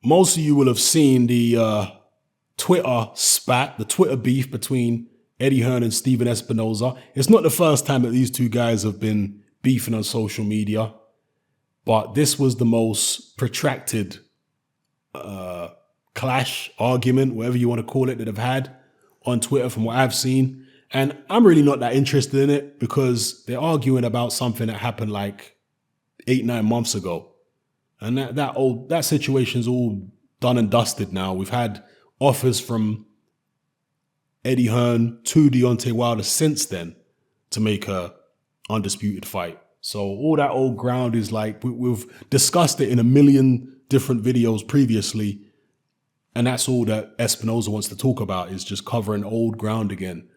most of you will have seen the Twitter spat, the Twitter beef between Eddie Hearn and Steven Espinoza. It's not the first time that these two guys have been beefing on social media, but this was the most protracted clash, argument, whatever you want to call it, that I've had on Twitter from what I've seen. And I'm really not that interested in it because they're arguing about something that happened like 8-9 months ago. And that situation's all done and dusted now. We've had offers from Eddie Hearn to Deontay Wilder since then to make a undisputed fight. So all that old ground is like, we've discussed it in a million different videos previously. And that's all that Espinoza wants to talk about, is just covering old ground again.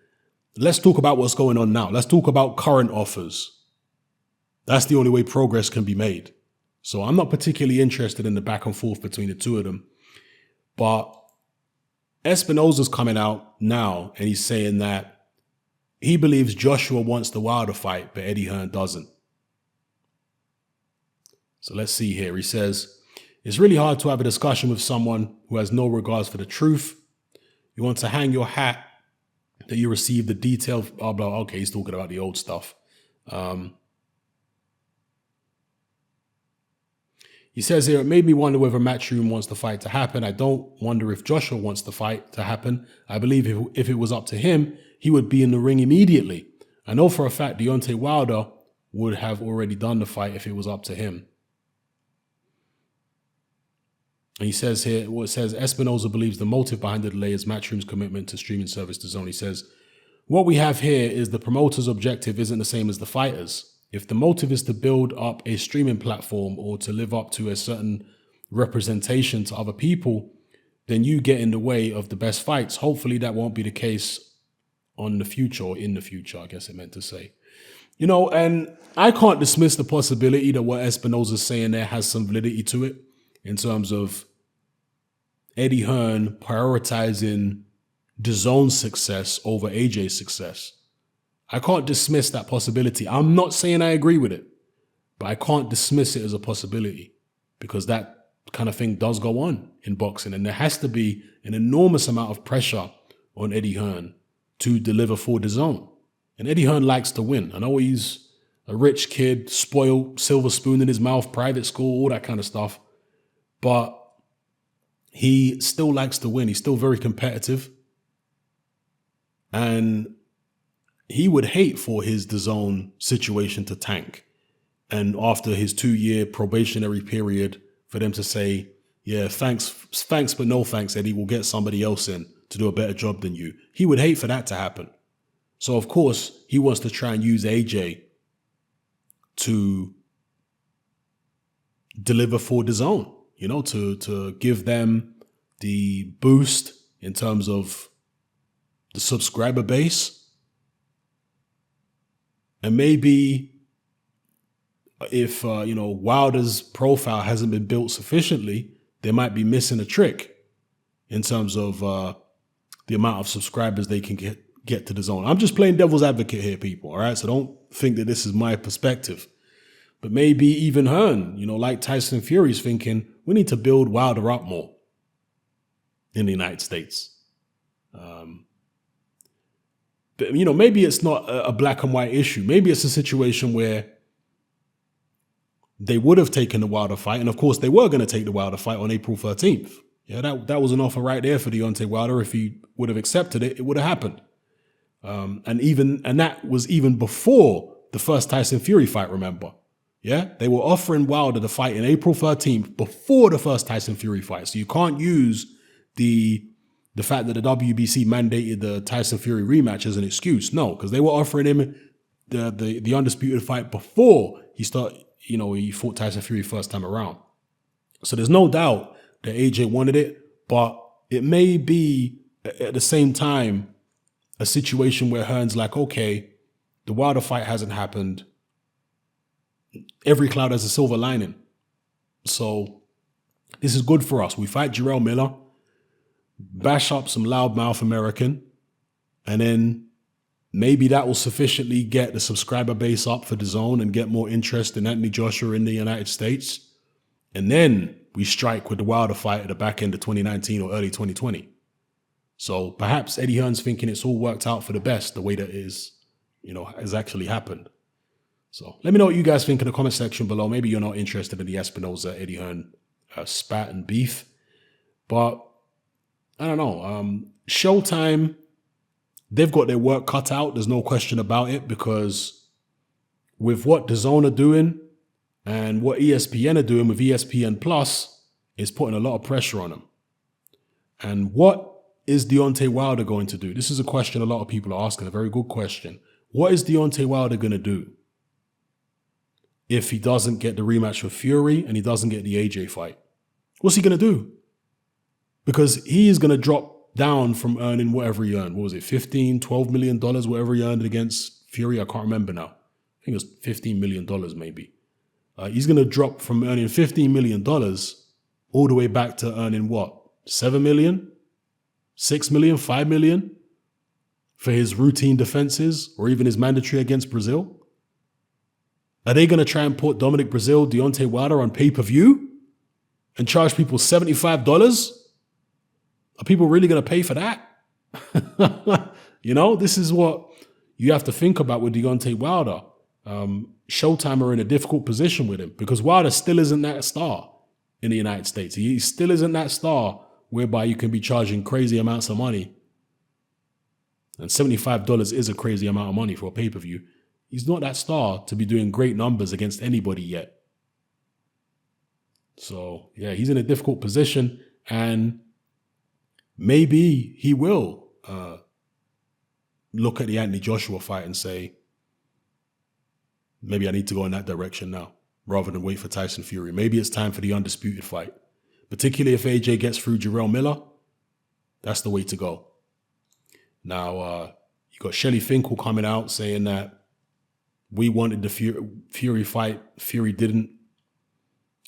Let's talk about what's going on now. Let's talk about current offers. That's the only way progress can be made. So I'm not particularly interested in the back and forth between the two of them. But Espinoza's coming out now and he's saying that he believes Joshua wants the Wilder fight, but Eddie Hearn doesn't. So let's see here. He says, it's really hard to have a discussion with someone who has no regards for the truth. You want to hang your hat that you received the detailed, blah, blah. Okay, he's talking about the old stuff. He says here, it made me wonder whether Matchroom wants the fight to happen. I don't wonder if Joshua wants the fight to happen. I believe if it was up to him, he would be in the ring immediately. I know for a fact Deontay Wilder would have already done the fight if it was up to him. And he says here, it says, Espinoza believes the motive behind the delay is Matchroom's commitment to streaming service DAZN. He says, what we have here is the promoter's objective isn't the same as the fighter's. If the motive is to build up a streaming platform or to live up to a certain representation to other people, then you get in the way of the best fights. Hopefully that won't be the case on the future, or in the future, I guess it meant to say. You know, and I can't dismiss the possibility that what Espinoza's saying there has some validity to it, in terms of Eddie Hearn prioritizing DAZN's success over AJ's success. I can't dismiss that possibility. I'm not saying I agree with it, but I can't dismiss it as a possibility, because that kind of thing does go on in boxing, and there has to be an enormous amount of pressure on Eddie Hearn to deliver for DAZN. And Eddie Hearn likes to win. I know he's a rich kid, spoiled, silver spoon in his mouth, private school, all that kind of stuff, but he still likes to win. He's still very competitive, and he would hate for his DAZN situation to tank. And after his 2-year probationary period, for them to say, yeah, thanks, but no thanks, Eddie, we'll get somebody else in to do a better job than you. He would hate for that to happen. So of course, he wants to try and use AJ to deliver for DAZN, you know, to give them the boost in terms of the subscriber base. And maybe if, Wilder's profile hasn't been built sufficiently, they might be missing a trick in terms of the amount of subscribers they can get to DAZN. I'm just playing devil's advocate here, people, all right? So don't think that this is my perspective. But maybe even Hearn, like Tyson Fury's thinking, we need to build Wilder up more in the United States. But, maybe it's not a black and white issue. Maybe it's a situation where they would have taken the Wilder fight. And of course, they were going to take the Wilder fight on April 13th. Yeah, that was an offer right there for Deontay Wilder. If he would have accepted it, it would have happened. And that was even before the first Tyson Fury fight, remember? Yeah, they were offering Wilder the fight in April 13th before the first Tyson Fury fight. So you can't use the fact that the WBC mandated the Tyson Fury rematch as an excuse. No, because they were offering him the undisputed fight before he fought Tyson Fury first time around. So there's no doubt that AJ wanted it, but it may be at the same time a situation where Hearn's like, okay, the Wilder fight hasn't happened. Every cloud has a silver lining. So this is good for us. We fight Jarrell Miller, bash up some loudmouth American, and then maybe that will sufficiently get the subscriber base up for DAZN and get more interest in Anthony Joshua in the United States. And then we strike with the Wilder fight at the back end of 2019 or early 2020. So perhaps Eddie Hearn's thinking it's all worked out for the best, the way that is, has actually happened. So let me know what you guys think in the comment section below. Maybe you're not interested in the Espinoza Eddie Hearn spat and beef, but I don't know. Showtime, they've got their work cut out. There's no question about it, because with what DAZN are doing and what ESPN are doing with ESPN Plus is putting a lot of pressure on them. And what is Deontay Wilder going to do? This is a question a lot of people are asking, a very good question. What is Deontay Wilder going to do if he doesn't get the rematch with Fury and he doesn't get the AJ fight? What's he going to do? Because he is going to drop down from earning whatever he earned. What was it, $15, $12 million, whatever he earned against Fury? I can't remember now. I think it was $15 million maybe. He's going to drop from earning $15 million all the way back to earning what? $7 million? $6 million? $5 million? For his routine defenses or even his mandatory against Brazil? Are they going to try and put Dominic Brazil, Deontay Wilder on pay-per-view and charge people $75? Are people really going to pay for that? This is what you have to think about with Deontay Wilder. Showtime are in a difficult position with him because Wilder still isn't that star in the United States. He still isn't that star whereby you can be charging crazy amounts of money. And $75 is a crazy amount of money for a pay-per-view. He's not that star to be doing great numbers against anybody yet. So, yeah, he's in a difficult position, and maybe he will look at the Anthony Joshua fight and say, maybe I need to go in that direction now rather than wait for Tyson Fury. Maybe it's time for the undisputed fight. Particularly if AJ gets through Jarrell Miller, that's the way to go. Now, you got Shelly Finkel coming out saying that we wanted the Fury fight, Fury didn't.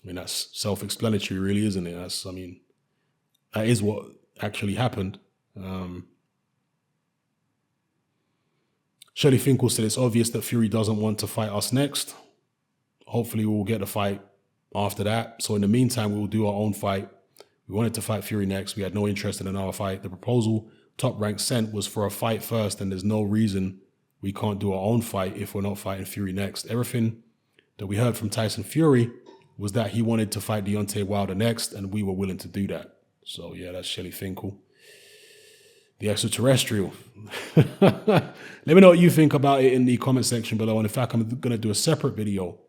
I mean, that's self-explanatory really, isn't it? That is what actually happened. Shelly Finkel said it's obvious that Fury doesn't want to fight us next. Hopefully we'll get a fight after that. So in the meantime, we'll do our own fight. We wanted to fight Fury next. We had no interest in another fight. The proposal Top Rank sent was for a fight first, and there's no reason we can't do our own fight if we're not fighting Fury next. Everything that we heard from Tyson Fury was that he wanted to fight Deontay Wilder next, and we were willing to do that. So yeah, that's Shelly Finkel, the extraterrestrial. Let me know what you think about it in the comment section below. And in fact, I'm going to do a separate video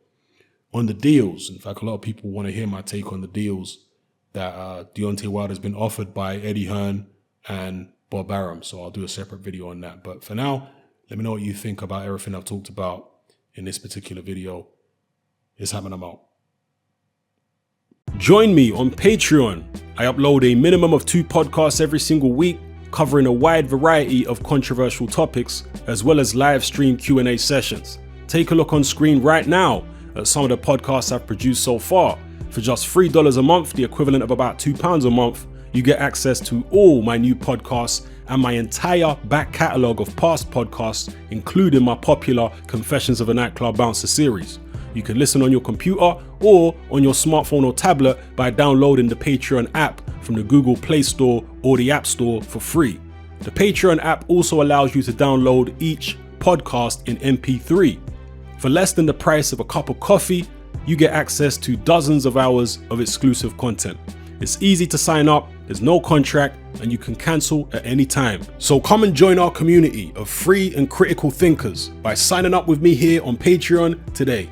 on the deals. In fact, a lot of people want to hear my take on the deals that Deontay Wilder has been offered by Eddie Hearn and Bob Arum. So I'll do a separate video on that. But for now, let me know what you think about everything I've talked about in this particular video. It's happening, I'm out. Join me on Patreon. I upload a minimum of 2 podcasts every single week, covering a wide variety of controversial topics, as well as live stream Q&A sessions. Take a look on screen right now at some of the podcasts I've produced so far. For just $3 a month, the equivalent of about £2 a month, you get access to all my new podcasts and my entire back catalogue of past podcasts, including my popular Confessions of a Nightclub Bouncer series. You can listen on your computer or on your smartphone or tablet by downloading the Patreon app from the Google Play Store or the App Store for free. The Patreon app also allows you to download each podcast in MP3. For less than the price of a cup of coffee, you get access to dozens of hours of exclusive content. It's easy to sign up, there's no contract, and you can cancel at any time. So come and join our community of free and critical thinkers by signing up with me here on Patreon today.